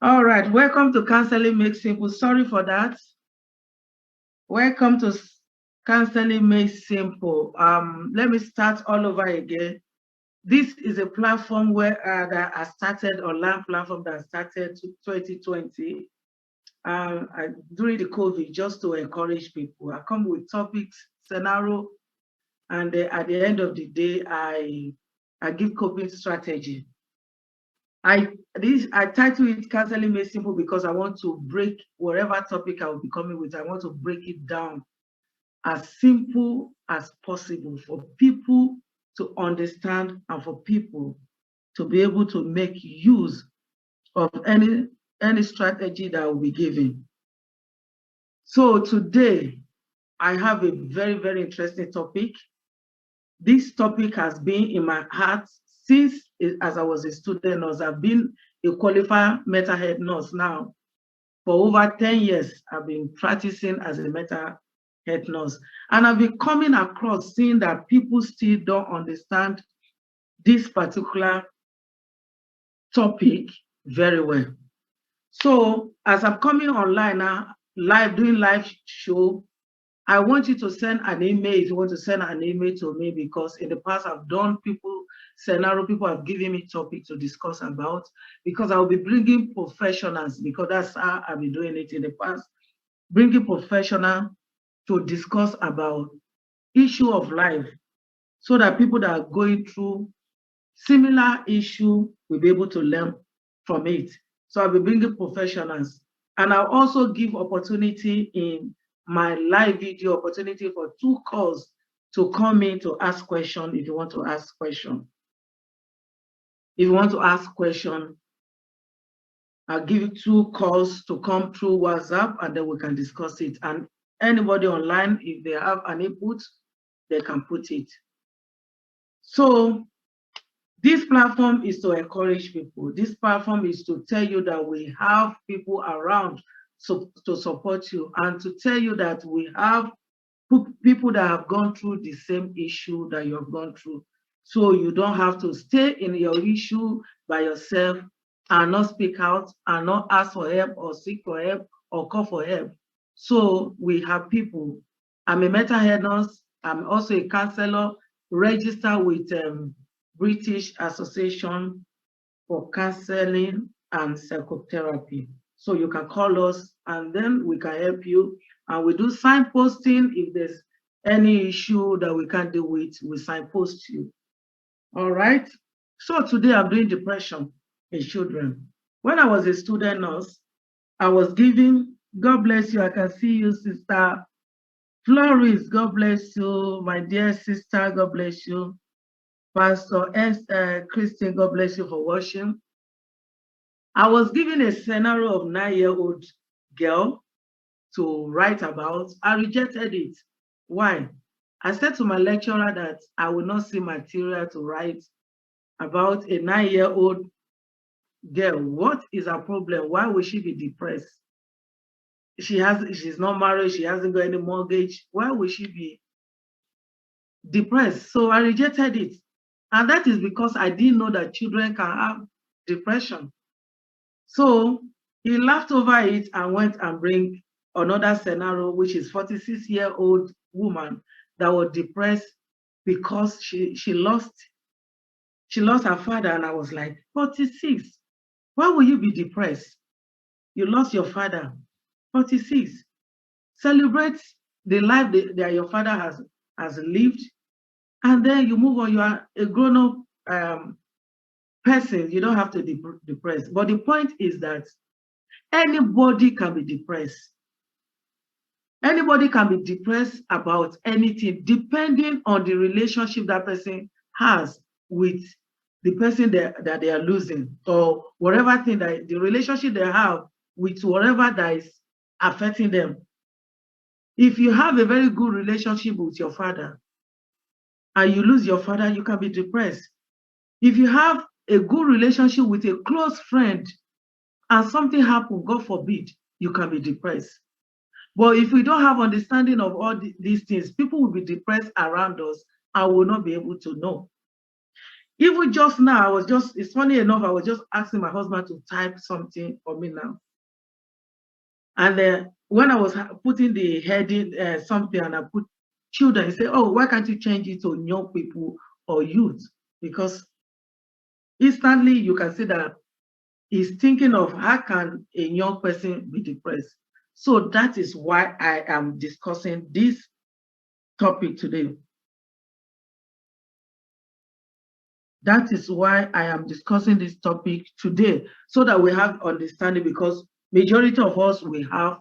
All right, welcome to Counseling Made Simple. Sorry for that. Welcome to Counseling Made Simple. Let me start all over again. This is a platform where that I started, online platform that started 2020 during the COVID, just to encourage people. I come with topics, scenario, and at the end of the day, I give coping strategy. I title it Counseling Made Simple because I want to break whatever topic I will be coming with. I want to break it down as simple as possible for people to understand and for people to be able to make use of any strategy that will be given. So today I have a very, very interesting topic. This topic has been in my heart since as I was a student nurse. I've been a qualified mental health nurse now for over 10 years. I've been practicing as a mental health nurse. And I've been coming across seeing that people still don't understand this particular topic very well. So as I'm coming online now, doing live show, I want you to send an email if you want to send an email to me, because in the past I've done scenario, people have given me topic to discuss about, because I'll be bringing professionals, because that's how I've been doing it in the past, bringing professionals to discuss about issue of life, so that people that are going through similar issue will be able to learn from it. So I'll be bringing professionals, and I'll also give opportunity in my live video, opportunity for 2 calls to come in to ask question. If you want to ask question, I'll give you 2 calls to come through WhatsApp, and then we can discuss it. And anybody online, if they have an input, they can put it. So this platform is to encourage people. This platform is to tell you that we have people around to support you, and to tell you that we have people that have gone through the same issue that you have gone through. So you don't have to stay in your issue by yourself and not speak out and not ask for help or seek for help or call for help. So we have people. I'm a mental health nurse. I'm also a counselor registered with British Association for Counseling and Psychotherapy. So you can call us and then we can help you. And we do signposting. If there's any issue that we can't deal with, we signpost you. All right. So today I'm doing depression in children. When I was a student nurse, I was giving, God bless you, I can see you, Sister Floris, God bless you, my dear sister, God bless you. Pastor Christian, God bless you for watching. I was given a scenario of 9-year-old girl to write about. I rejected it. Why? I said to my lecturer that I will not see material to write about a 9-year-old girl. What is her problem? Why would she be depressed? She's not married, she hasn't got any mortgage. Why would she be depressed? So I rejected it. And that is because I didn't know that children can have depression. So he laughed over it and went and bring another scenario, which is 46-year-old woman that was depressed because she lost her father. And I was like, 46, why will you be depressed? You lost your father. 46. Celebrate the life that your father has lived, and then you move on. You are a grown-up person. You don't have to be depressed. But the point is that anybody can be depressed. Anybody can be depressed about anything, depending on the relationship that person has with the person that they are losing, or whatever thing that the relationship they have with whatever that is affecting them. If you have a very good relationship with your father and you lose your father, you can be depressed. If you have a good relationship with a close friend and something happens, God forbid, you can be depressed. But if we don't have understanding of all these things, people will be depressed around us and will not be able to know. Even just now, it's funny enough, I was just asking my husband to type something for me now. And when I was putting the heading something and I put children, he said, oh, why can't you change it to young people or youth? Because instantly you can see that he's thinking of how can a young person be depressed. So that is why I am discussing this topic today. That is why I am discussing this topic today, so that we have understanding, because majority of us, we have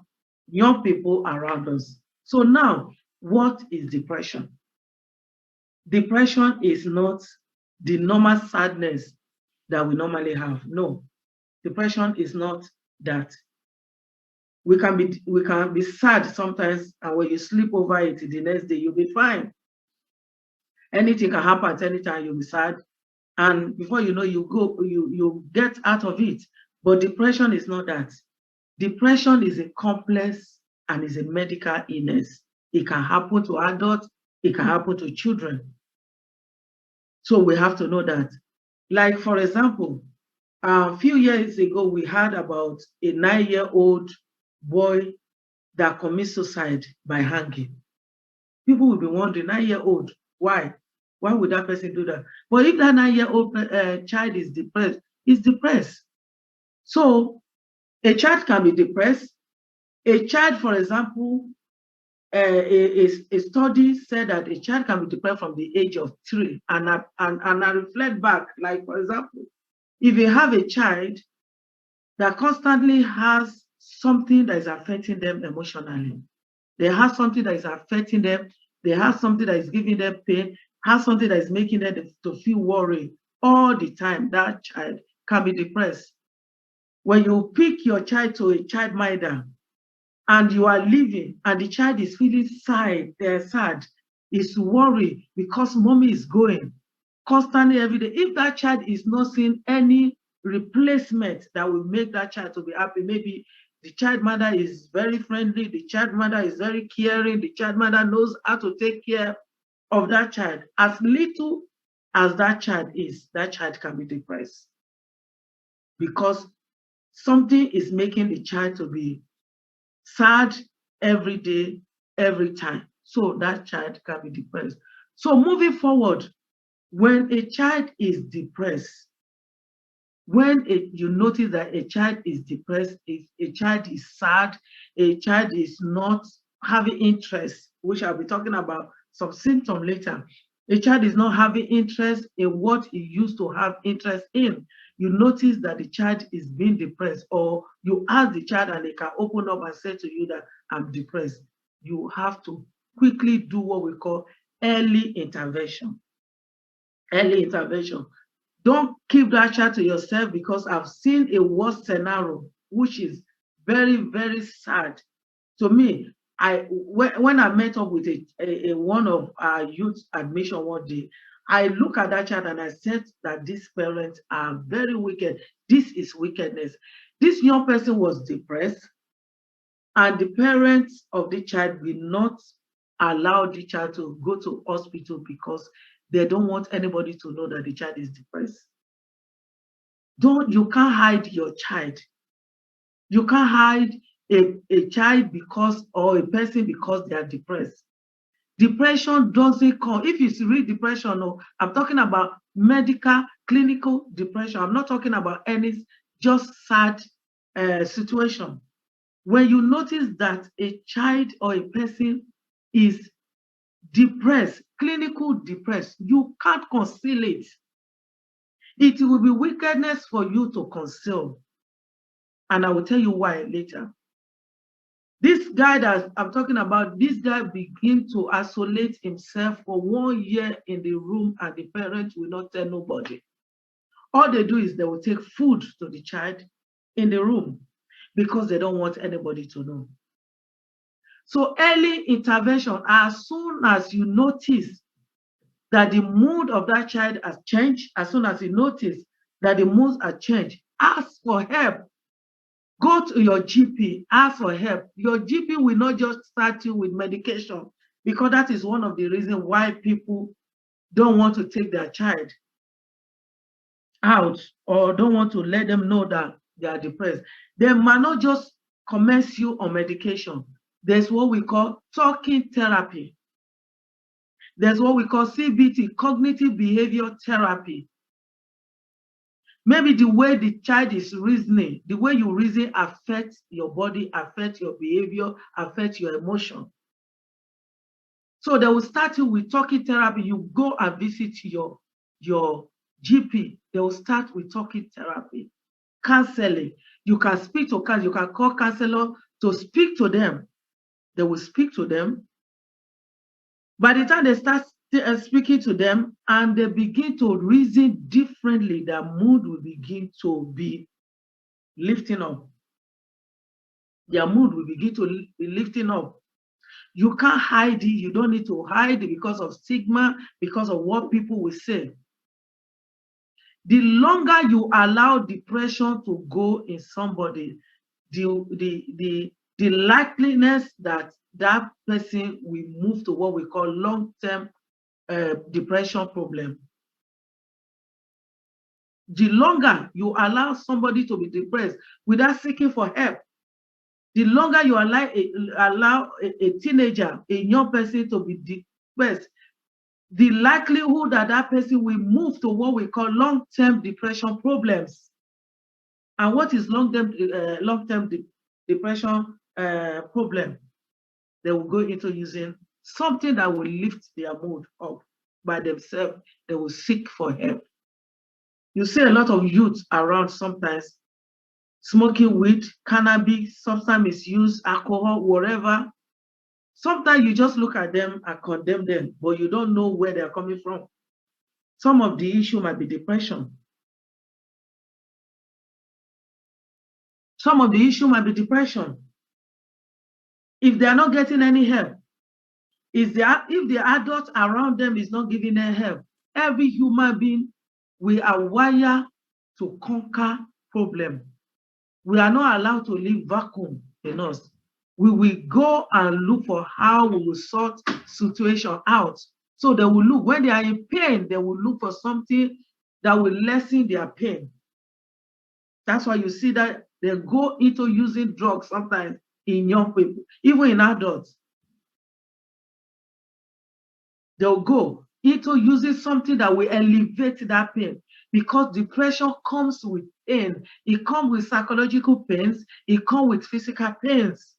young people around us. So now, what is depression? Depression is not the normal sadness that we normally have. No, depression is not that. We can be sad sometimes, and when you sleep over it, the next day you'll be fine. Anything can happen at any time, you'll be sad, and before you know, you get out of it. But depression is not that. Depression is a complex and is a medical illness. It can happen to adults, it can happen to children. So we have to know that. Like, for example, a few years ago, we heard about a 9-year-old boy that commits suicide by hanging. People will be wondering, 9-year-old, why? Why would that person do that? But if that 9-year-old child is depressed, he's depressed. So a child can be depressed. A child, for example, a study said that a child can be depressed from the age of 3. And I reflect back, like, for example, if you have a child that constantly has something that is affecting them emotionally, they have something that is affecting them, they have something that is giving them pain, has something that is making them to feel worried all the time, that child can be depressed. When you pick your child to a childminder and you are leaving and the child is feeling sad, is worried because mommy is going constantly every day. If that child is not seeing any replacement that will make that child to be happy, maybe the child mother is very friendly, the child mother is very caring, the child mother knows how to take care of that child. As little as that child is, that child can be depressed because something is making the child to be sad every day, every time. So that child can be depressed. So moving forward, when a child is depressed, you notice that a child is depressed, a child is sad, a child is not having interest, which I'll be talking about some symptoms later. A child is not having interest in what he used to have interest in. You notice that the child is being depressed, or you ask the child and they can open up and say to you that I'm depressed. You have to quickly do what we call early intervention. Early intervention. Don't keep that child to yourself, because I've seen a worse scenario, which is very, very sad. To me, when I met up with one of our youth admission one day, I look at that child and I said that these parents are very wicked. This is wickedness. This young person was depressed, and the parents of the child will not allow the child to go to hospital because they don't want anybody to know that the child is depressed. You can't hide your child. You can't hide a child or a person because they are depressed. Depression doesn't come. If you read depression, no, I'm talking about medical, clinical depression. I'm not talking about any just sad situation. When you notice that a child or a person is depressed, clinical depressed, you can't conceal it. It will be wickedness for you to conceal. And I will tell you why later. This guy that I'm talking about, this guy began to isolate himself for 1 year in the room, and the parents will not tell nobody. All they do is they will take food to the child in the room because they don't want anybody to know. So early intervention, as soon as you notice that the mood of that child has changed, as soon as you notice that the moods are changed, ask for help. Go to your GP, ask for help. Your GP will not just start you with medication, because that is one of the reasons why people don't want to take their child. out or don't want to let them know that they are depressed, they might not just commence you on medication. There's what we call talking therapy. There's what we call CBT, cognitive behavior therapy. Maybe the way the child is reasoning, the way you reason affects your body, affects your behavior, affects your emotion. So they will start you with talking therapy. You go and visit your GP. They will start with talking therapy. Counseling. You can speak to counselor. You can call counselor to speak to them. They will speak to them. By the time they start speaking to them and they begin to reason differently, their mood will begin to be lifting up. Their mood will begin to be lifting up. You can't hide it. You don't need to hide it because of stigma, because of what people will say. The longer you allow depression to go in somebody, the likeliness that that person will move to what we call long-term depression problem. The longer you allow somebody to be depressed without seeking for help, the longer you allow a teenager, a young person to be depressed, the likelihood that that person will move to what we call long-term depression problems. And what is long-term depression problem? They will go into using something that will lift their mood up by themselves. They will seek for help. You see a lot of youth around sometimes smoking weed, cannabis, substance misuse, alcohol, whatever. Sometimes you just look at them and condemn them, but you don't know where they're coming from. Some of the issue might be depression. Some of the issue might be depression. If they are not getting any help, if the adult around them is not giving them help, every human being, we are wired to conquer problem. We are not allowed to leave vacuum in us. We will go and look for how we will sort situation out. So they will look, when they are in pain, they will look for something that will lessen their pain. That's why you see that they go into using drugs sometimes in young people, even in adults. They'll go into using something that will elevate that pain, because depression comes with pain. It comes with psychological pains. It comes with physical pains.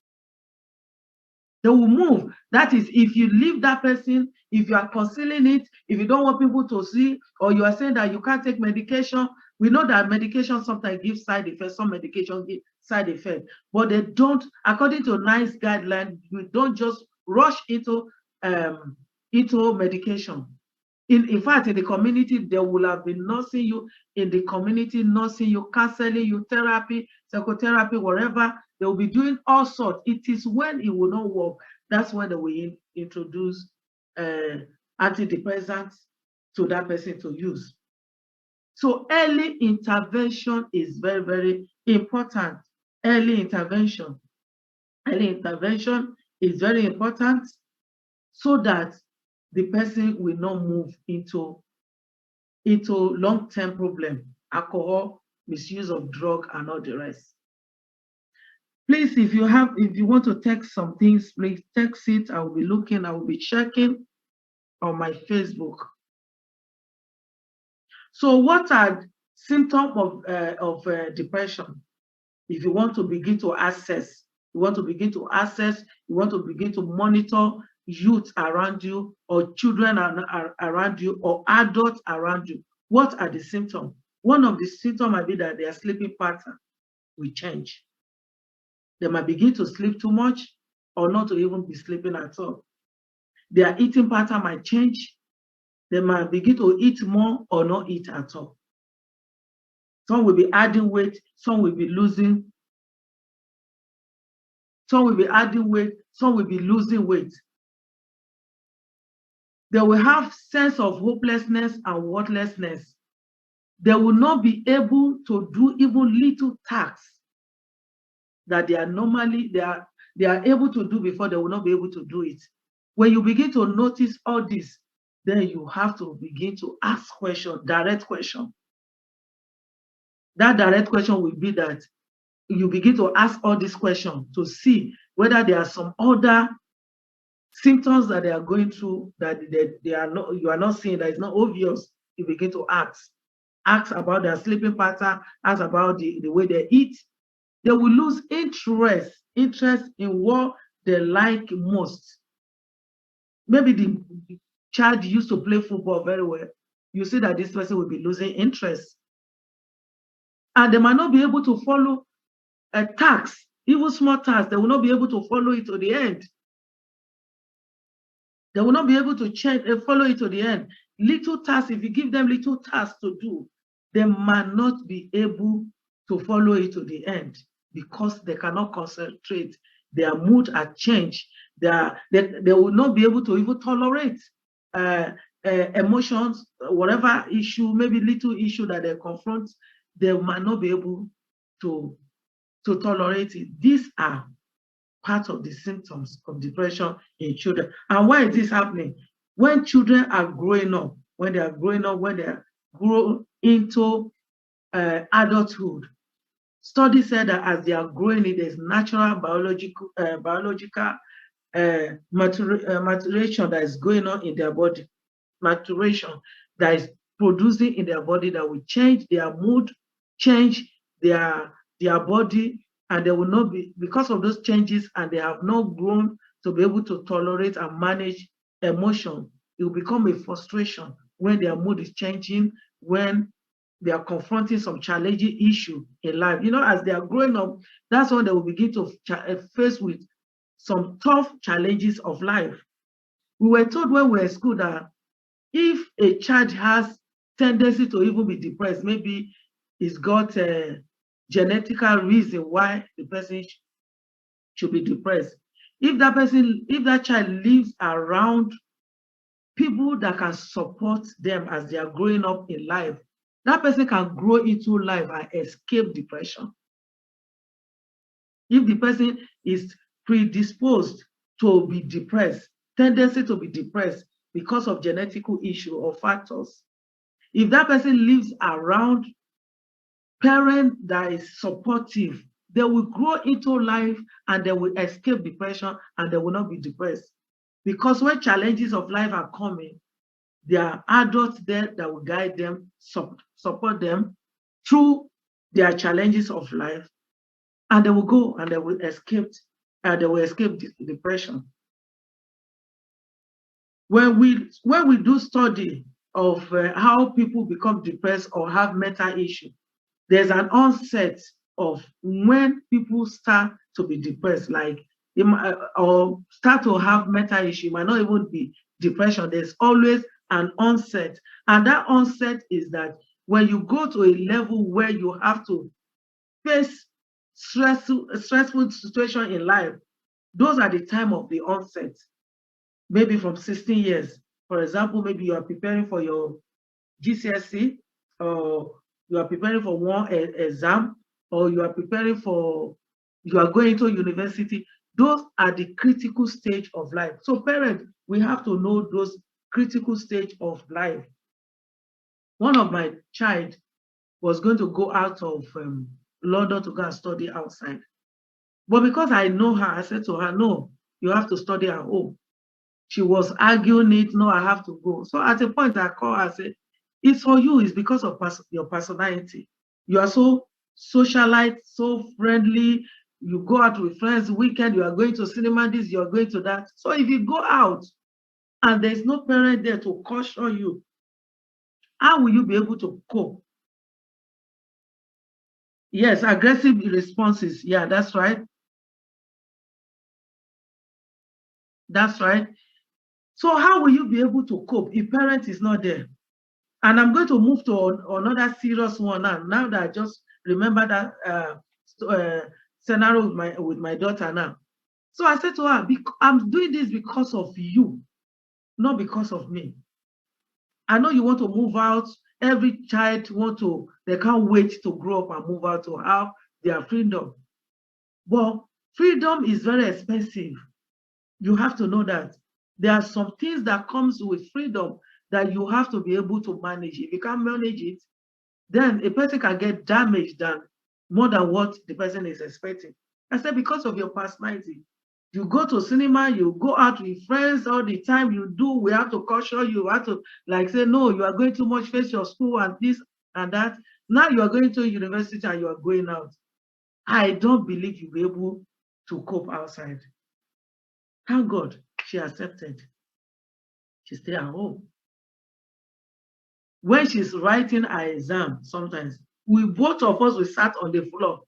They will move. That is, if you leave that person, if you are concealing it, if you don't want people to see, or you are saying that you can't take medication. We know that medication sometimes gives side effects. Some medication give side effects, but they don't, according to NICE guidelines, you don't just rush into medication. In fact, in the community, they will have been nursing you in the community, nursing you, counseling you, therapy, psychotherapy, whatever. They will be doing all sorts. It is when it will not work, that's when they will introduce antidepressants to that person to use. So early intervention is very, very important. Early intervention is very important, so that the person will not move into long-term problem, alcohol, misuse of drug, and all the rest. Please, if you want to text some things, please text it. I will be looking, I will be checking on my Facebook. So what are symptoms of depression? If you want to begin to assess, you want to begin to monitor youth around you, or children around you, or adults around you, what are the symptoms? One of the symptoms might be that their sleeping pattern will change. They might begin to sleep too much, or not to even be sleeping at all. Their eating pattern might change. They might begin to eat more or not eat at all. Some will be adding weight, some will be losing. Some will be adding weight, some will be losing weight. They will have sense of hopelessness and worthlessness. They will not be able to do even little tasks that they are able to do before. They will not be able to do it. When you begin to notice all this, then you have to begin to ask questions, direct questions. That direct question will be that you begin to ask all these questions to see whether there are some other symptoms that they are going through that they are not, you are not seeing, that is not obvious. You begin to ask about their sleeping pattern, ask about the way they eat. They will lose interest in what they like most. Maybe the child used to play football very well. You see that this person will be losing interest. And they might not be able to follow a task, even small tasks, they will not be able to follow it to the end. They will not be able to follow it to the end. Little tasks, if you give them little tasks to do, they might not be able to follow it to the end because they cannot concentrate. Their mood are changed. They will not be able to even tolerate emotions, whatever issue, maybe little issue that they confront, they might not be able to tolerate it. These are part of the symptoms of depression in children. And why is this happening? When children are growing up, when they grow into adulthood, studies said that as they are growing, there's natural biological maturation that is going on in their body, maturation that is producing in their body that will change their mood, change their body, and they will not be, because of those changes, and they have not grown to be able to tolerate and manage emotion. It will become a frustration when their mood is changing, when they are confronting some challenging issue in life. You know, as they are growing up, that's when they will begin to face with some tough challenges of life. We were told when we were at school that if a child has tendency to even be depressed, maybe it's got a genetical reason why the person should be depressed. If that child lives around people that can support them as they are growing up in life, that person can grow into life and escape depression. If the person is predisposed to be depressed, tendency to be depressed because of genetical issue or factors, if that person lives around parent that is supportive, they will grow into life and they will escape depression and they will not be depressed. Because when challenges of life are coming, there are adults there that will guide them, support them through their challenges of life, and they will go and they will escape depression. When we do study of how people become depressed or have mental issue, there's an onset of when people start to be depressed, like or start to have mental issue. It might not even be depression. There's always an onset, and that onset is that when you go to a level where you have to face stressful situation in life, those are the time of the onset. Maybe from 16 years. For example, maybe you are preparing for your GCSE, or you are preparing for one exam, or you are going to university. Those are the critical stage of life. So parents, we have to know those critical stage of life. One of my child was going to go out of London to go and study outside. But because I know her, I said to her, no, you have to study at home. She was arguing it, no, I have to go. So at a point I called her, I said, it's for you, it's because of your personality. You are so socialite, so friendly. You go out with friends, weekend, you are going to cinema, this, you are going to that. So if you go out and there's no parent there to caution you, how will you be able to cope? Yes, aggressive responses. Yeah, that's right. That's right. So how will you be able to cope if parent is not there? And I'm going to move to another serious one now. Now that I just remember that scenario with my daughter now. So I said to her, I'm doing this because of you, not because of me. I know you want to move out. Every child they can't wait to grow up and move out to have their freedom. But freedom is very expensive. You have to know that. There are some things that comes with freedom that you have to be able to manage. If you can't manage it, then a person can get damaged more than what the person is expecting. I said, because of your personality. You go to cinema, you go out with friends all the time, we have to caution you, have to like say, no, you are going too much, face your school and this and that. Now you are going to university and you are going out. I don't believe you'll be able to cope outside. Thank God she accepted. She stayed at home. When she's writing her exam, sometimes both of us, we sat on the floor.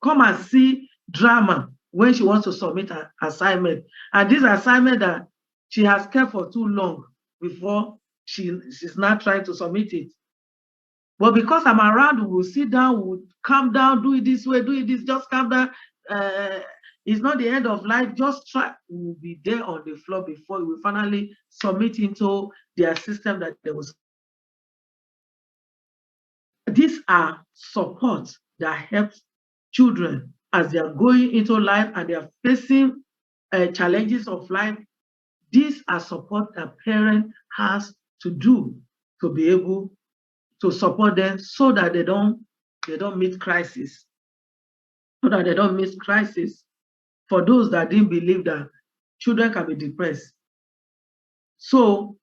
Come and see drama when she wants to submit her assignment. And this assignment that she has kept for too long before she's not trying to submit it. But because I'm around, we'll sit down, we'll calm down, do it this way, do it this, just calm down. It's not the end of life, just try. We'll be there on the floor before we finally submit into their system that they will. These are supports that help children as they are going into life and they are facing challenges of life. These are support that parent has to do to be able to support them so that they don't meet crisis. So that they don't miss crisis. For those that didn't believe that children can be depressed. So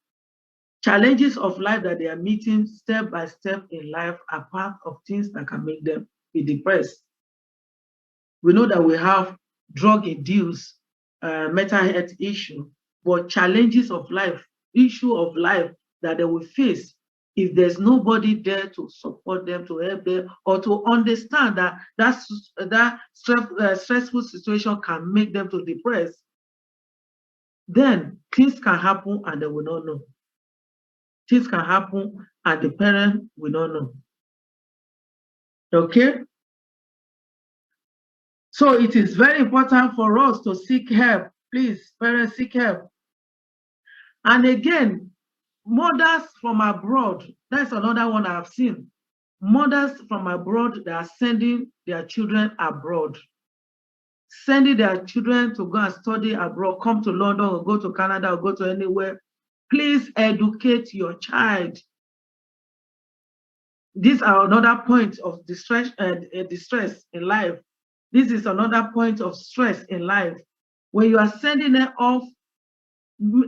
challenges of life that they are meeting step by step in life are part of things that can make them be depressed. We know that we have drug-induced mental health issue, but challenges of life, issue of life that they will face if there's nobody there to support them, to help them, or to understand that stressful situation can make them to depress, then things can happen and they will not know. Things can happen and the parent will not know. Okay? So it is very important for us to seek help. Please, parents, seek help. And again, mothers from abroad, that's another one I've seen. Mothers from abroad that are sending their children abroad. Sending their children to go and study abroad, come to London or go to Canada or go to anywhere. Please educate your child. These are another point of distress in life. This is another point of stress in life. When you are sending them off,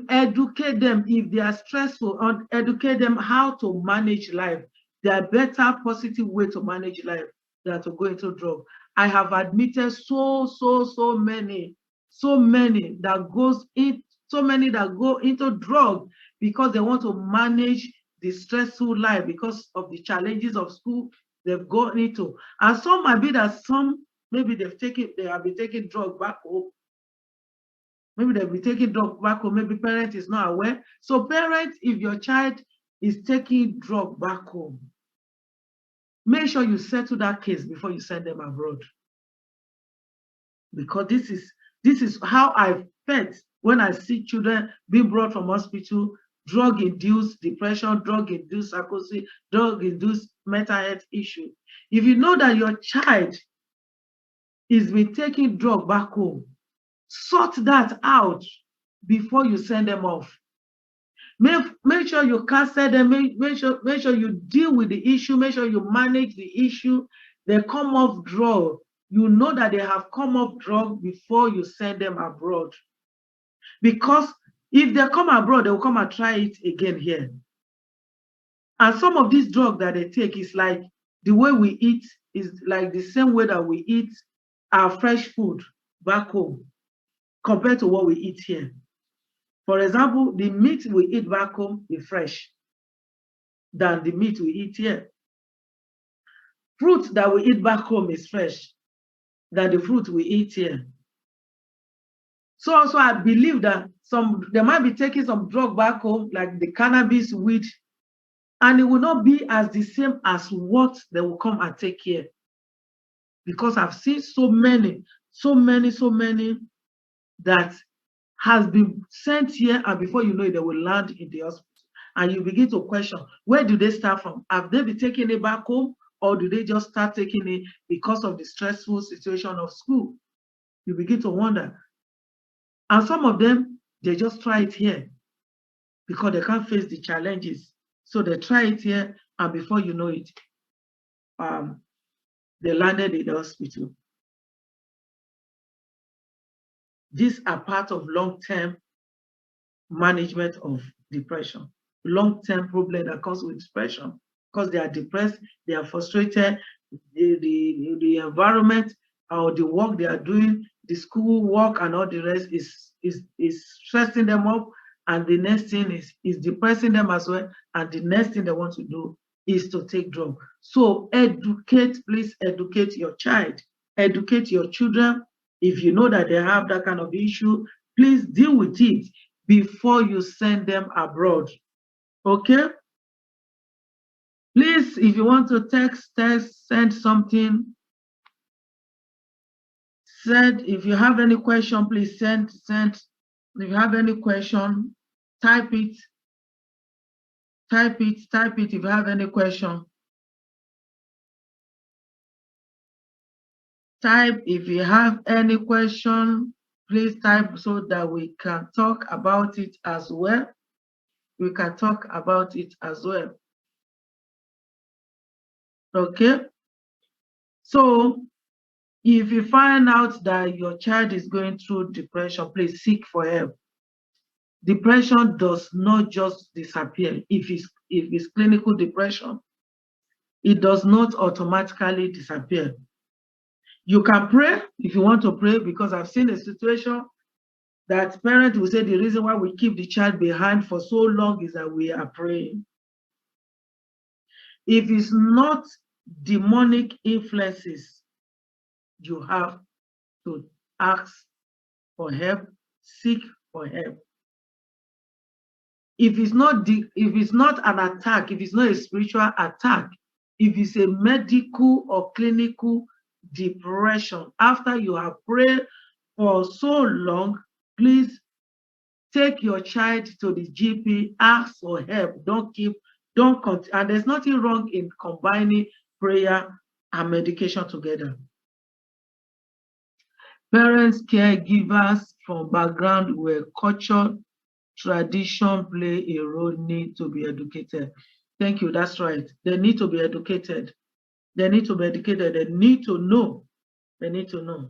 educate them. If they are stressful, educate them how to manage life. There are better positive way to manage life than to go into drug. I have admitted so many that go into drug because they want to manage the stressful life because of the challenges of school they've gone into. And some might be that maybe they have been taking drug back home. Maybe they'll be taking drug back home. Maybe parent is not aware. So parents, if your child is taking drug back home, make sure you settle that case before you send them abroad. Because this is how I felt when I see children being brought from hospital, drug-induced depression, drug-induced psychosis, drug-induced mental health issue. If you know that your child is been taking drug back home, sort that out before you send them off. Make sure you counsel them, make sure you deal with the issue, make sure you manage the issue. They come off drug. You know that they have come off drug before you send them abroad. Because if they come abroad, they will come and try it again here. And some of these drugs that they take is like the way we eat is like the same way that we eat our fresh food back home compared to what we eat here. For example, the meat we eat back home is fresh than the meat we eat here. Fruit that we eat back home is fresh than the fruit we eat here. So also I believe that they might be taking some drug back home, like the cannabis weed, and it will not be as the same as what they will come and take here. Because I've seen so many that has been sent here, and before you know it, they will land in the hospital. And you begin to question, where do they start from? Have they been taking it back home, or do they just start taking it because of the stressful situation of school? You begin to wonder. And some of them, they just try it here because they can't face the challenges. So they try it here, and before you know it, they landed in the hospital. These are part of long-term management of depression, long-term problem that comes with depression, because they are depressed, they are frustrated, the environment or the work they are doing, the school work and all the rest is stressing them up, and the next thing is depressing them as well, and the next thing they want to do is to take drugs. So educate, please educate your child, educate your children. If you know that they have that kind of issue, please deal with it before you send them abroad. Okay? Please, if you want to text, send something. Send, if you have any question, please send. If you have any question, type it. Type it if you have any question. Type if you have any question, please type so that we can talk about it as well. We can talk about it as well. Okay? So, if you find out that your child is going through depression, please seek for help. Depression does not just disappear. If it's clinical depression, it does not automatically disappear. You can pray if you want to pray, because I've seen a situation that parents will say the reason why we keep the child behind for so long is that we are praying. If it's not demonic influences, you have to ask for help, seek for help. If it's not an attack, if it's not a spiritual attack, if it's a medical or clinical depression, after you have prayed for so long, please take your child to the GP, ask for help. Don't continue. And there's nothing wrong in combining prayer and medication together. Parents, caregivers from background where culture, tradition play a role, need to be educated. Thank you, that's right. They need to be educated. They need to be educated. They need to know. They need to know.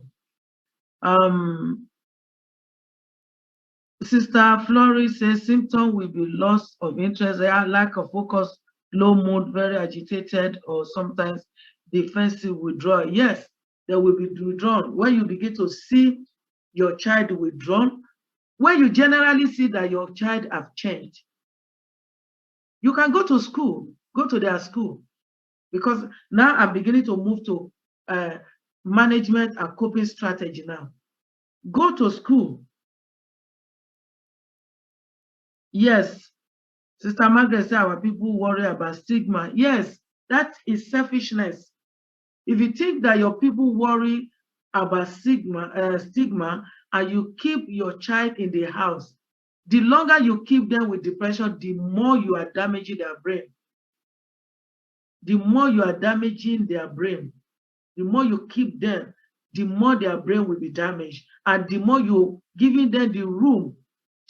Sister Flori says symptom will be loss of interest, lack of focus, low mood, very agitated, or sometimes defensive withdrawal. Yes, they will be withdrawn. When you begin to see your child withdrawn, when you generally see that your child have changed, you can go to school, go to their school, because now I'm beginning to move to management and coping strategy now. Go to school. Yes, Sister Margaret said our people worry about stigma. Yes, that is selfishness. If you think that your people worry about stigma, and you keep your child in the house, the longer you keep them with depression, the more you are damaging their brain. The more you are damaging their brain, the more you keep them, the more their brain will be damaged, and the more you're giving them the room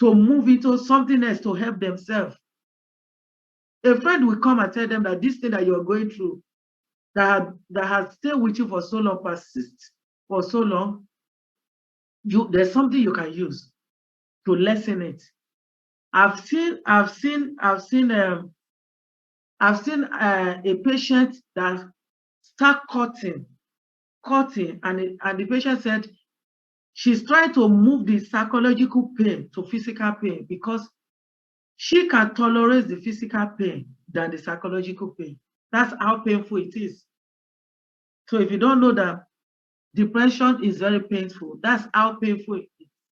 to move into something else to help themselves. A friend will come and tell them that this thing that you're going through, that has stayed with you for so long, persists for so long, there's something you can use to lessen it. I've seen a patient that start cutting, and the patient said she's trying to move the psychological pain to physical pain, because she can tolerate the physical pain than the psychological pain. That's how painful it is. So if you don't know that depression is very painful, that's how painful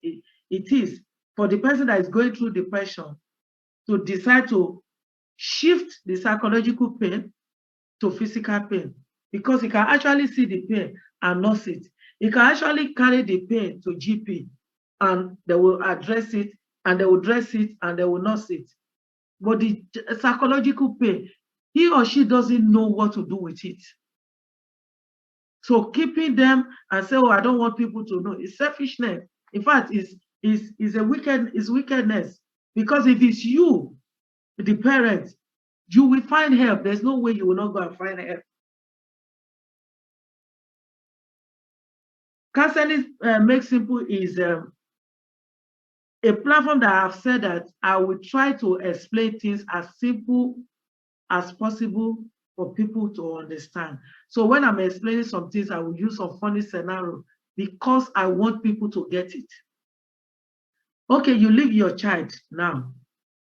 it is for the person that is going through depression to decide to shift the psychological pain to physical pain, because he can actually see the pain and not it. He can actually carry the pain to GP and they will address it, and they will dress it, and they will not sit. But the psychological pain, he or she doesn't know what to do with it. So keeping them and say, oh, I don't want people to know, it's selfishness. In fact, it's wickedness. Because if it's you, the parent, you will find help. There's no way you will not go and find help. Counseling Make Simple is a platform that I've said that I will try to explain things as simple as possible for people to understand. So when I'm explaining some things, I will use some funny scenario because I want people to get it. Okay, you leave your child now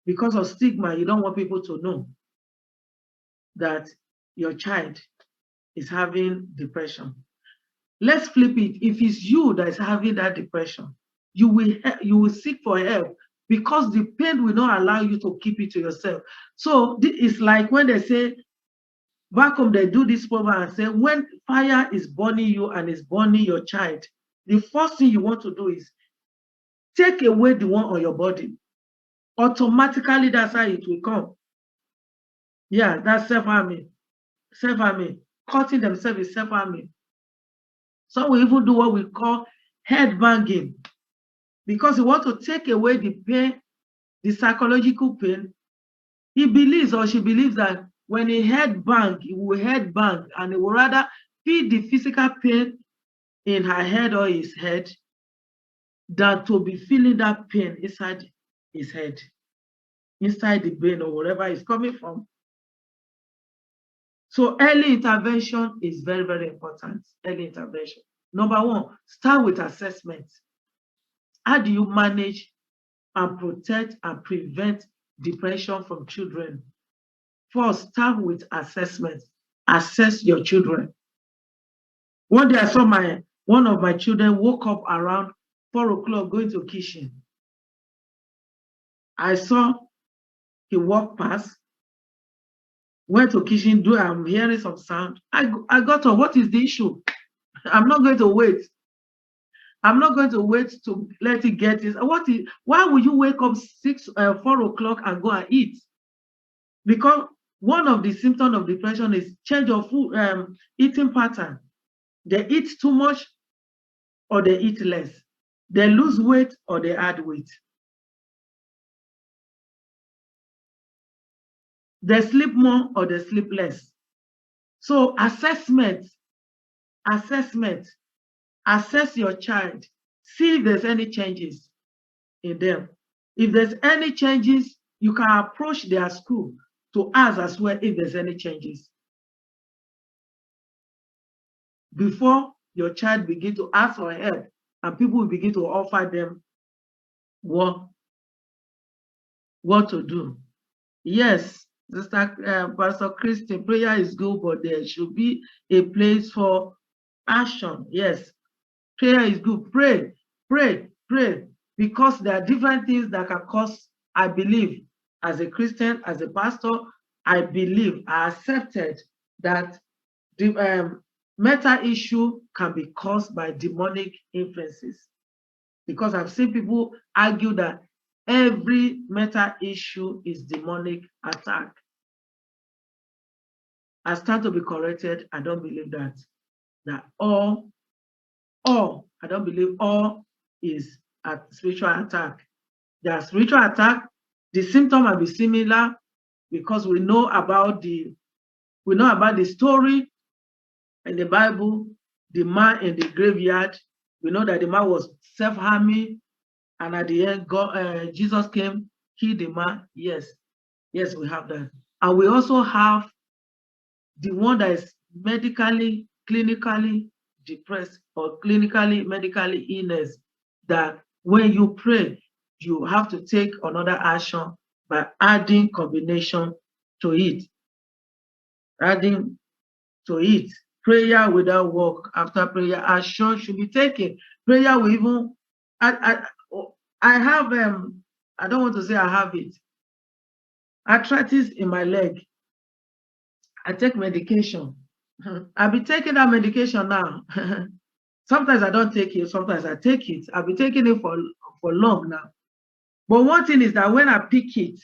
because of stigma. You don't want people to know that your child is having depression. Let's flip it. If it's you that is having that depression, you will seek for help because the pain will not allow you to keep it to yourself. So it's like when they say back home, they do this program and say when fire is burning you and is burning your child, the first thing you want to do is take away the one on your body. Automatically, that's how it will come. Yeah, that's self-harming. Self-harming. Cutting themselves is self-harming. Some will even do what we call head banging because he want to take away the pain, the psychological pain. He believes or she believes that when he head bang, he will head bang and he will rather feel the physical pain in her head or his head than to be feeling that pain inside his head, inside the brain or wherever it's coming from. So early intervention is very, very important. Early intervention. Number one, start with assessment. How do you manage and protect and prevent depression from children? First, start with assessment. Assess your children. One day I saw one of my children woke up around 4 o'clock going to kitchen. I saw he walked past, went to kitchen, I'm hearing some sound. I got up. What is the issue? I'm not going to wait. I'm not going to wait to let it get this. Why would you wake up 4 o'clock and go and eat? Because one of the symptoms of depression is change of food, eating pattern. They eat too much or they eat less. They lose weight or they add weight. They sleep more or they sleep less. So assessment, assess your child. See if there's any changes in them. If there's any changes, you can approach their school to ask as well if there's any changes. Before your child begin to ask for help and people will begin to offer them what to do. Yes, Pastor Christian, prayer is good, but there should be a place for action. Yes, prayer is good. Pray, because there are different things that can cause, I believe, as a Christian, as a pastor, I believe, I accepted that the mental issue can be caused by demonic influences. Because I've seen people argue that every mental issue is demonic attack. I stand to be corrected. I don't believe that. That I don't believe all is a spiritual attack. There are spiritual attack. The symptom might be similar because we know about the story in the Bible, the man in the graveyard. We know that the man was self-harming, and at the end, Jesus came, killed the man. Yes, we have that. And we also have the one that is medically, clinically depressed or clinically, medically illness, that when you pray, you have to take another action by adding combination to it. Adding to it. Prayer without work. After prayer, action should be taken. Prayer will even, I have, I don't want to say I have it, arthritis in my leg. I take medication. I've been taking that medication now. Sometimes I don't take it, sometimes I take it. I've been taking it for long now. But one thing is that when I pick it,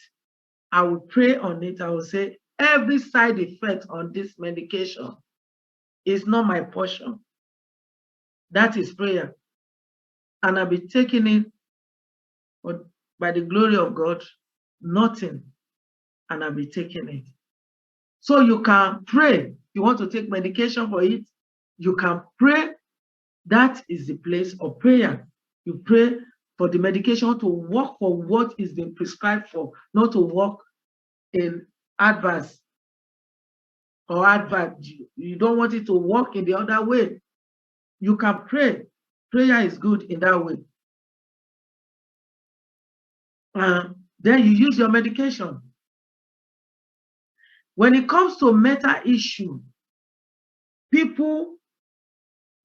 I will pray on it. I will say, every side effect on this medication is not my portion. That is prayer. And I'll be taking it, but by the glory of God, nothing. And I'll be taking it. So you can pray. You want to take medication for it, you can pray That is the place of prayer. You pray for the medication to work for what is being prescribed for, not to work in adverse or advert. You don't want it to work in the other way. You can pray. Prayer is good in that way. Then you use your medication. When it comes to mental issue, people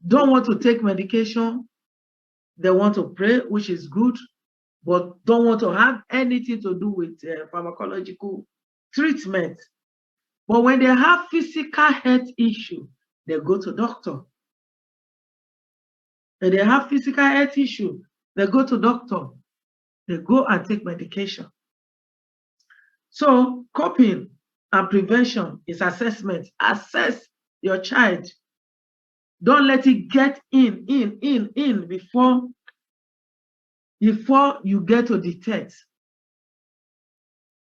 don't want to take medication. They want to pray, which is good, but don't want to have anything to do with pharmacological treatment. But when they have physical health issue, they go to doctor. When they have physical health issue, they go to doctor. They go and take medication. So coping and prevention is assessment. Assess your child. Don't let it get in before you get to detect.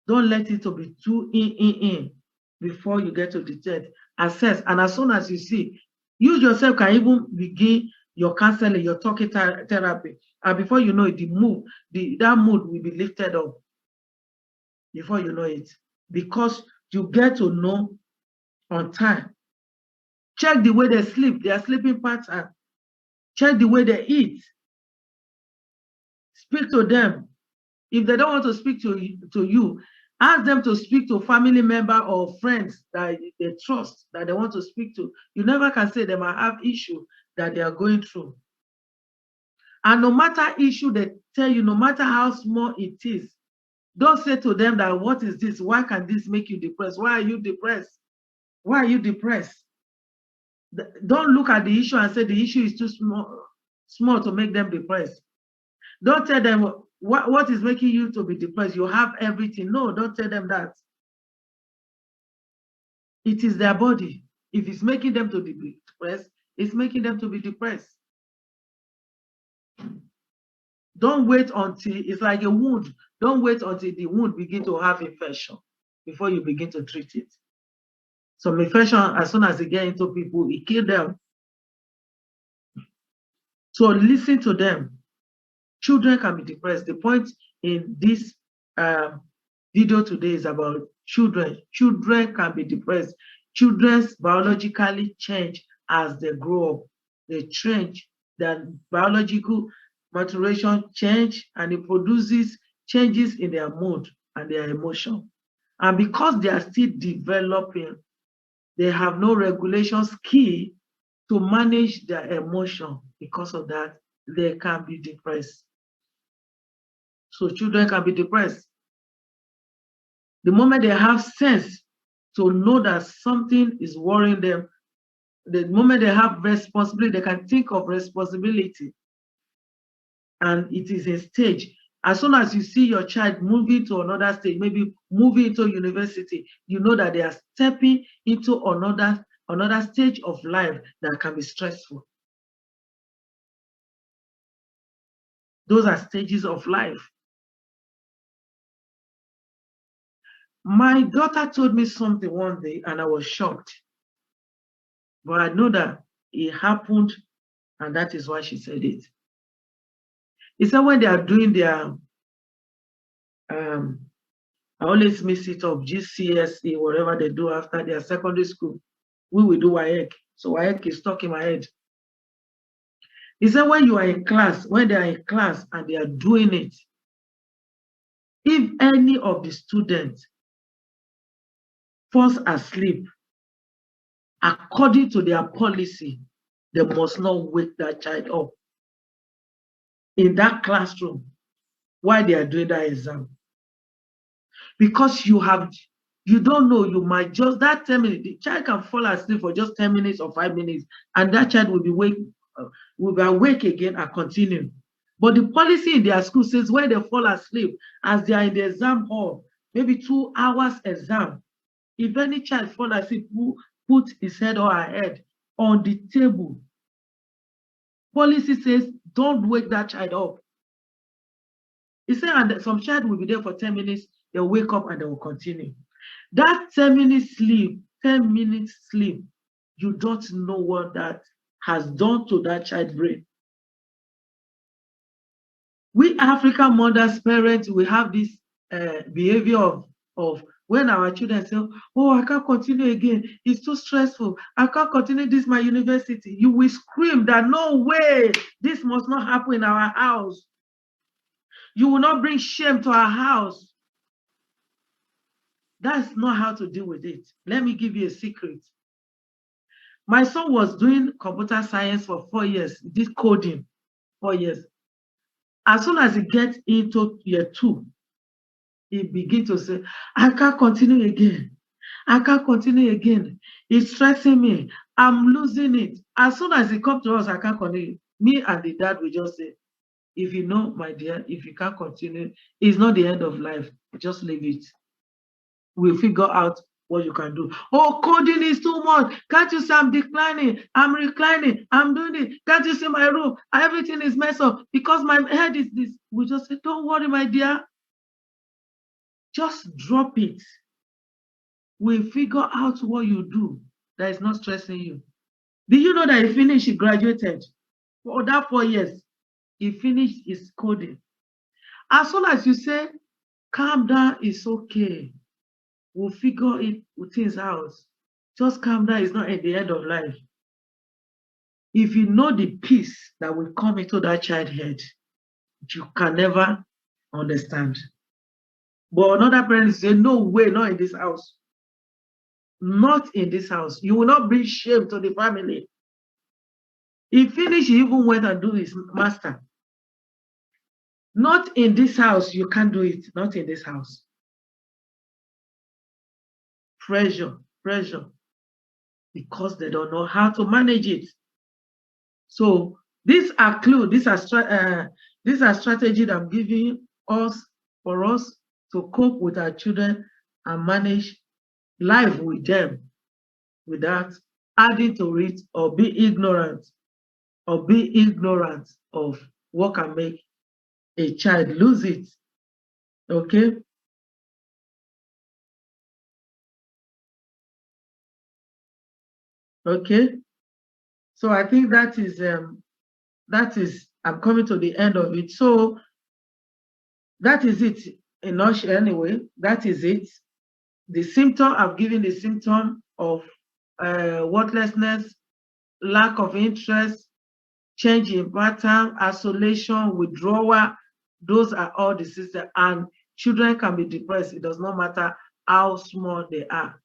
Don't let it to be too in before you get to detect. Assess, and as soon as you see, you yourself can even begin your counseling, your talking therapy, and before you know it, that mood will be lifted up before you know it, because you get to know on time. Check the way they sleep, their sleeping pattern. Check the way they eat. Speak to them. If they don't want to speak to you, ask them to speak to a family member or friends that they trust, that they want to speak to. You never can say they might have issue that they are going through. And no matter issue they tell you, no matter how small it is, don't say to them that, what is this? Why can this make you depressed? Why are you depressed? Why are you depressed? Don't look at the issue and say the issue is too small to make them depressed. Don't tell them what is making you to be depressed. You have everything. No, don't tell them that. It is their body. If it's making them to be depressed, it's making them to be depressed. Don't wait until it's like a wound. Don't wait until the wound begin to have infection before you begin to treat it. Some infection, as soon as they get into people, it kills them. So listen to them. Children can be depressed. The point in this video today is about children. Children can be depressed. Children biologically change as they grow up. They change. Their biological maturation change, and it produces changes in their mood and their emotion. And because they are still developing, they have no regulation skill to manage their emotion. Because of that, they can be depressed. So children can be depressed. The moment they have sense to know that something is worrying them, the moment they have responsibility, they can think of responsibility, and it is a stage. As soon as you see your child moving to another stage, maybe moving into university, you know that they are stepping into another stage of life that can be stressful. Those are stages of life. My daughter told me something one day and I was shocked. But I know that it happened, and that is why she said it. He said when they are doing their, I always mix it up, GCSE, whatever they do after their secondary school, we will do WAEC. So WAEC is stuck in my head. He said when you are in class, when they are in class and they are doing it, if any of the students falls asleep, according to their policy, they must not wake that child up in that classroom while they are doing that exam. Because you don't know, you might just, that 10 minutes, the child can fall asleep for just 10 minutes or 5 minutes, and that child will be awake again and continue. But the policy in their school says when they fall asleep, as they are in the exam hall, maybe 2 hours exam, if any child fall asleep, put his head or her head on the table, policy says don't wake that child up. He said, and some child will be there for 10 minutes, they'll wake up and they will continue. That 10 minutes sleep, you don't know what that has done to that child brain. We African mothers, parents, we have this behavior of when our children say, oh, I can't continue again. It's too stressful. I can't continue this, my university. You will scream that no way, this must not happen in our house. You will not bring shame to our house. That's not how to deal with it. Let me give you a secret. My son was doing computer science for 4 years, did coding 4 years. As soon as he gets into year 2, he begins to say, I can't continue again. I can't continue again. It's stressing me. I'm losing it. As soon as he comes to us, I can't continue. Me and the dad will just say, if you know, my dear, if you can't continue, it's not the end of life. Just leave it. We'll figure out what you can do. Oh, coding is too much. Can't you see I'm declining? I'm reclining. I'm doing it. Can't you see my room? Everything is messed up because my head is this. We just say, don't worry, my dear. Just drop it. We'll figure out what you do that is not stressing you. Did you know that he finished, he graduated? For that 4 years, he finished his coding. As soon as you say, calm down, it's okay. We'll figure it things out. Just calm down, it's not at the end of life. If you know the peace that will come into that child's head, you can never understand. But another parent say, no way, not in this house. Not in this house. You will not bring shame to the family. He finished, he even went and do his master. Not in this house, you can't do it. Not in this house. Pressure, because they don't know how to manage it. So these are clues, these are strategies I'm giving us for us to cope with our children and manage life with them without adding to it or be ignorant of what can make a child lose it. Okay. Okay. So I think that is I'm coming to the end of it. So that is it in nutshell anyway. That is it. The symptom, I've given the symptom of worthlessness, lack of interest, change in pattern, isolation, withdrawal. Those are all the symptoms. And children can be depressed. It does not matter how small they are.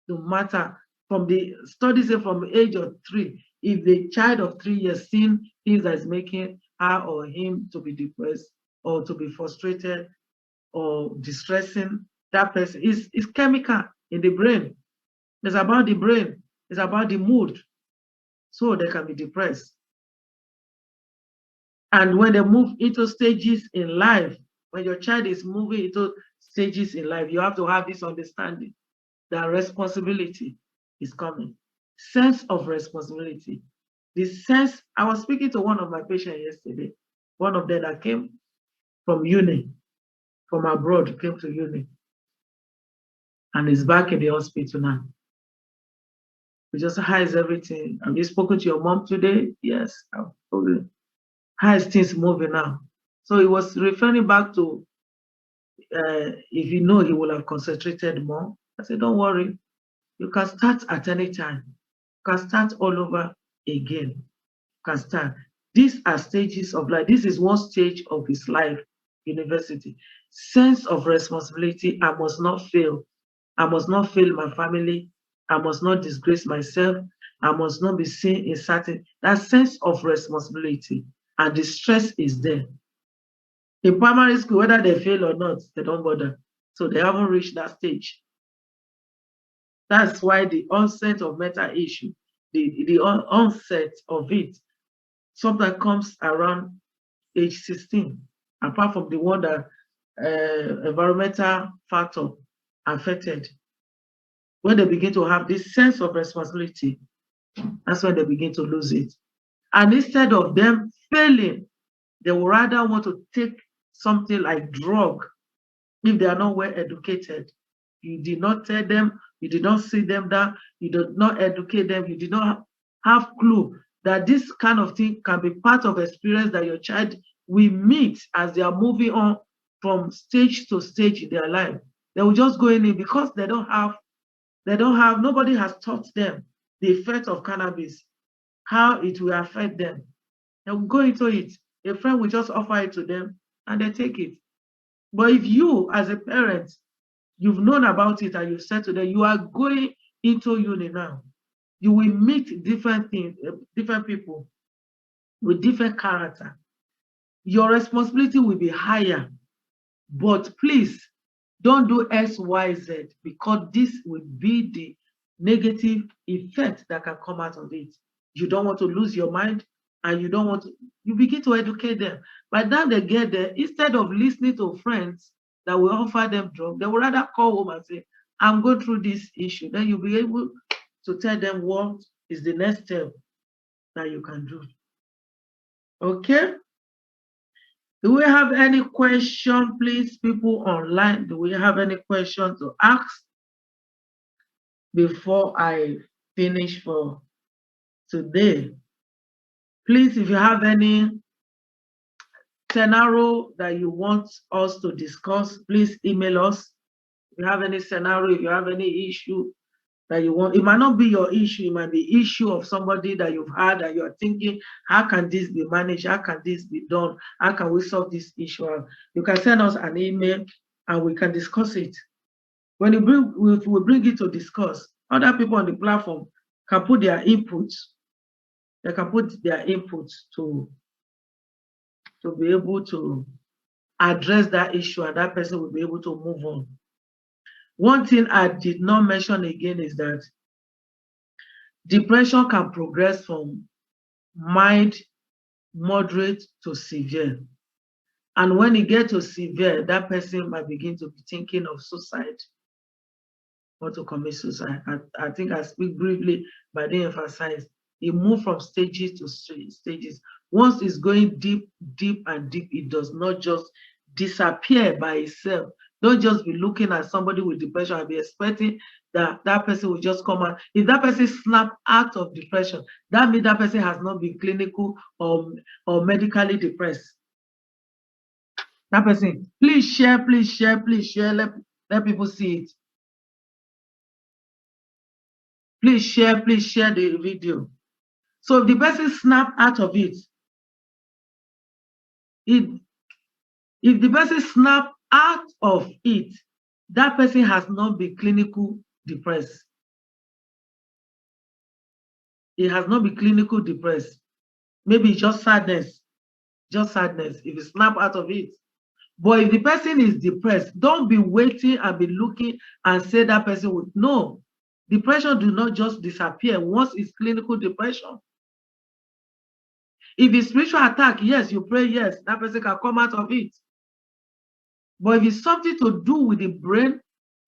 No matter, from the studies say from the age of 3, if the child of 3 years seen things that is making her or him to be depressed or to be frustrated or distressing, that person is chemical in the brain. It's about the brain. It's about the mood. So they can be depressed. And when they move into stages in life, when your child is moving into stages in life, you have to have this understanding that responsibility is coming. Sense of responsibility. The sense, I was speaking to one of my patients yesterday, one of them that came from uni, from abroad, came to uni, and is back in the hospital now. We just, how is everything? Have you spoken to your mom today? Yes, I've told. How is things moving now? So he was referring back to, if you know, he will have concentrated more. I said, don't worry. You can start at any time. You can start all over again. You can start. These are stages of life. This is one stage of his life, university. Sense of responsibility. I must not fail. I must not fail my family. I must not disgrace myself. I must not be seen in certain. That sense of responsibility. And the stress is there. In primary school, whether they fail or not, they don't bother. So they haven't reached that stage. That's why the onset of mental issue, the onset of it, sometimes comes around age 16, apart from the one that environmental factor affected. When they begin to have this sense of responsibility, that's when they begin to lose it. And instead of them failing, they would rather want to take something like drug if they are not well educated. You did not tell them, you did not sit them down, you did not educate them, you did not have clue that this kind of thing can be part of experience that your child will meet as they are moving on from stage to stage in their life. They will just go in it because they don't have, nobody has taught them the effect of cannabis, how it will affect them. They will go into it. A friend will just offer it to them and they take it. But if you, as a parent, you've known about it and you said to them, you are going into uni now, you will meet different things, different people with different character. Your responsibility will be higher. But please don't do X, Y, Z, because this will be the negative effect that can come out of it. You don't want to lose your mind, and you don't want to, you begin to educate them. By the time they get there, instead of listening to friends that will offer them drugs, they will rather call home and say, I'm going through this issue. Then you'll be able to tell them what is the next step that you can do. Okay? Do we have any question, please, people online? Do we have any question to ask before I finish for today? Please, if you have any scenario that you want us to discuss, please email us. If you have any scenario, if you have any issue that you want, it might not be your issue, it might be issue of somebody that you've had and you're thinking, how can this be managed? How can this be done? How can we solve this issue? You can send us an email and we can discuss it. When we bring it to discuss, other people on the platform can put their inputs. They can put their inputs to be able to address that issue, and that person will be able to move on. One thing I did not mention again is that depression can progress from mild, moderate to severe. And when it gets to severe, that person might begin to be thinking of suicide or to commit suicide. I think I speak briefly, but they emphasize it moves from stages to stages. Once it's going deep, deep, and deep, it does not just disappear by itself. Don't just be looking at somebody with depression and be expecting that that person will just come out. If that person snap out of depression, that means that person has not been clinical or medically depressed. That person, please share, please share, please share. Let people see it. Please share the video. So if the person snap out of it, if the person snap out of it, that person has not been clinical depressed. It has not been clinical depressed. Maybe just sadness. Just sadness. If you snap out of it. But if the person is depressed, don't be waiting and be looking and say that person would. No. Depression do not just disappear once it's clinical depression. If it's spiritual attack, yes, you pray, yes, that person can come out of it. But if it's something to do with the brain,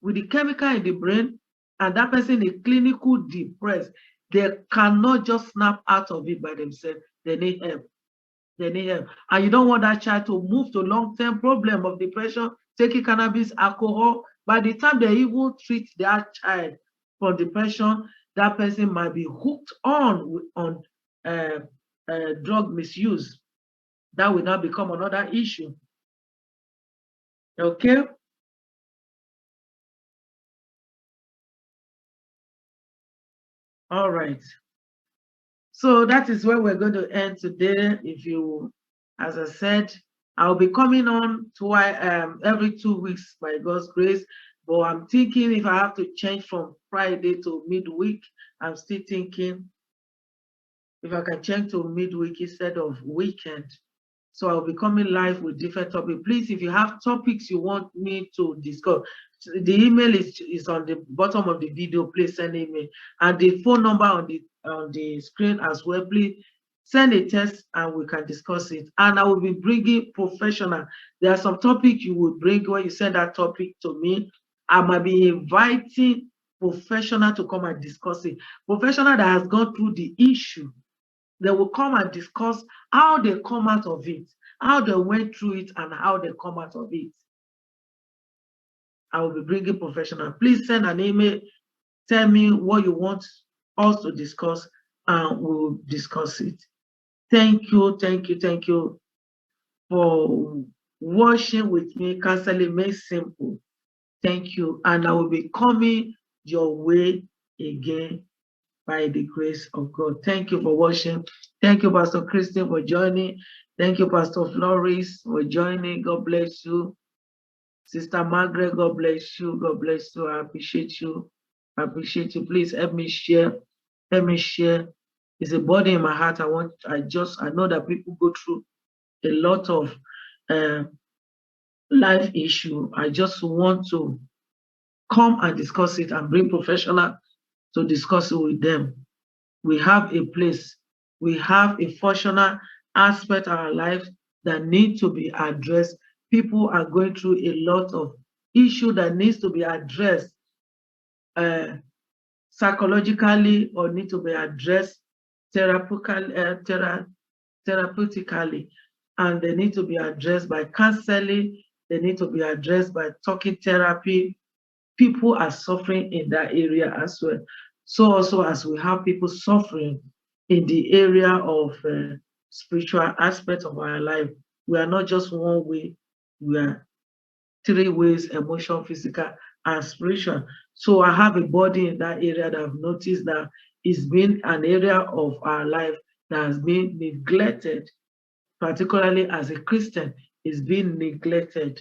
with the chemical in the brain, and that person is clinical depressed, they cannot just snap out of it by themselves. They need help. They need help. And you don't want that child to move to long-term problem of depression, taking cannabis, alcohol. By the time they even treat that child for depression, that person might be hooked on drug misuse. That will now become another issue. Okay? All right. So that is where we're going to end today. If you, as I said, I'll be coming on every 2 weeks by God's grace. But I'm thinking if I have to change from Friday to midweek, I'm still thinking if I can change to midweek instead of weekend. So I'll be coming live with different topics. Please, if you have topics you want me to discuss, the email is on the bottom of the video. Please send email, and the phone number on the screen as well. Please send a text and we can discuss it. And I will be bringing professional. There are some topics you will bring when you send that topic to me. I might be inviting professional to come and discuss it. Professional that has gone through the issue. They will come and discuss how they come out of it, how they went through it, and how they come out of it. I will be bringing professional. Please send an email. Tell me what you want us to discuss, and we will discuss it. Thank you, thank you, thank you for watching with me. Counseling Made Simple. Thank you. And I will be coming your way again by the grace of God. Thank you for watching. Thank you, Pastor Christian, for joining. Thank you, Pastor Floris, for joining. God bless you. Sister Margaret, God bless you. God bless you. I appreciate you. I appreciate you. Please help me share. Help me share. It's a burden in my heart. I know that people go through a lot of uh, life issue. I just want to come and discuss it and bring professional to discuss it with them. We have a place, we have a functional aspect of our life that need to be addressed. People are going through a lot of issue that needs to be addressed uh, psychologically or need to be addressed therapeutically, and they need to be addressed by counseling. They need to be addressed by talking therapy. People are suffering in that area as well. So also as we have people suffering in the area of spiritual aspect of our life, we are not just one way, we are three ways: emotion, physical, and spiritual. So I have a body in that area that I've noticed that it's been an area of our life that has been neglected, particularly as a Christian, is being neglected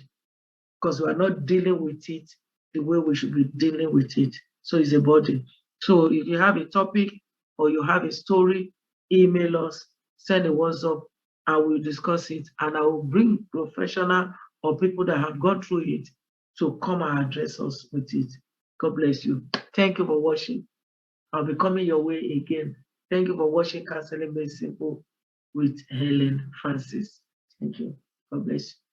because we are not dealing with it the way we should be dealing with it. So it's a body. So if you have a topic or you have a story, email us, send a WhatsApp, and we'll discuss it. And I will bring professional or people that have gone through it to come and address us with it. God bless you. Thank you for watching. I'll be coming your way again. Thank you for watching Counseling Made Simple with Helen Francis. Thank you. God bless you.